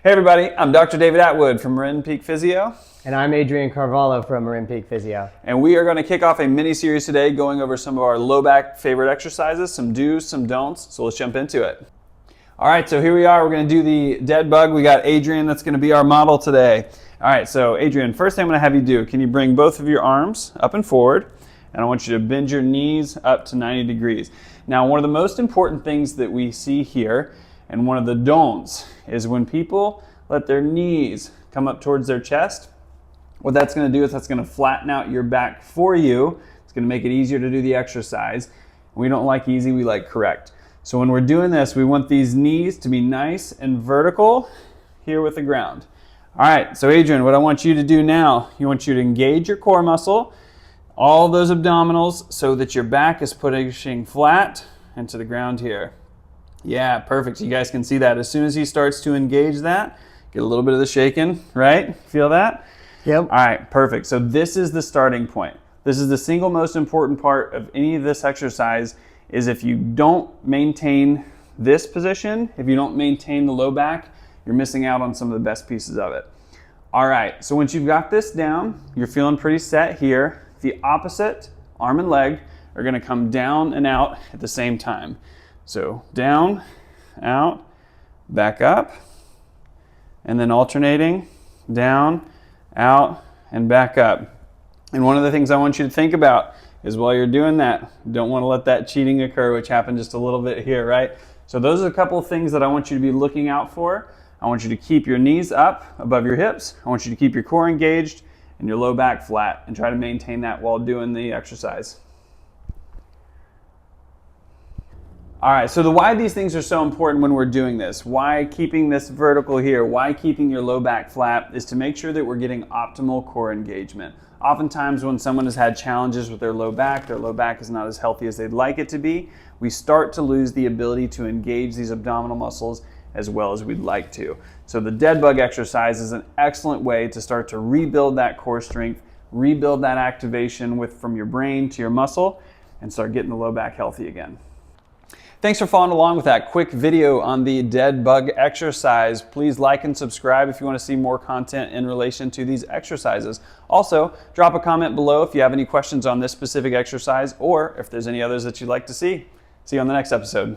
Hey everybody, I'm Dr. David Atwood from Marin Peak Physio. And I'm Adrian Carvalho from Marin Peak Physio. And we are going to kick off a mini-series today going over some of our low back favorite exercises, some do's, some don'ts. So let's jump into it. All right, so here we are. We're going to do the dead bug. We got Adrian that's going to be our model today. All right, so Adrian, first thing I'm going to have you do, can you bring both of your arms up and forward? And I want you to bend your knees up to 90 degrees. Now, one of the most important things that we see here, and one of the don'ts, is when people let their knees come up towards their chest. What that's going to do is that's going to flatten out your back for you. It's going to make it easier to do the exercise. We don't like easy, we like correct. So when we're doing this, we want these knees to be nice and vertical here with the ground. All right, so Adrian, what I want you to do now, you want you to engage your core muscle, all those abdominals, so that your back is pushing flat into the ground here. Yeah, perfect. You guys can see that. As soon as he starts to engage that, get a little bit of the shaking, right? Feel that? Yep. All right, perfect. So this is the starting point. This is the single most important part of any of this exercise, is if you don't maintain this position, if you don't maintain the low back, you're missing out on some of the best pieces of it. All right, so once you've got this down, you're feeling pretty set here. The opposite arm and leg are gonna come down and out at the same time. So down, out, back up, and then alternating, down, out, and back up. And one of the things I want you to think about is while you're doing that, don't want to let that cheating occur, which happened just a little bit here, right? So those are a couple of things that I want you to be looking out for. I want you to keep your knees up above your hips. I want you to keep your core engaged and your low back flat, and try to maintain that while doing the exercise. All right, so why these things are so important when we're doing this, why keeping this vertical here, why keeping your low back flat, is to make sure that we're getting optimal core engagement. Oftentimes when someone has had challenges with their low back is not as healthy as they'd like it to be, we start to lose the ability to engage these abdominal muscles as well as we'd like to. So the dead bug exercise is an excellent way to start to rebuild that core strength, rebuild that activation from your brain to your muscle, and start getting the low back healthy again. Thanks for following along with that quick video on the dead bug exercise. Please like and subscribe if you want to see more content in relation to these exercises. Also, drop a comment below if you have any questions on this specific exercise, or if there's any others that you'd like to see. See you on the next episode.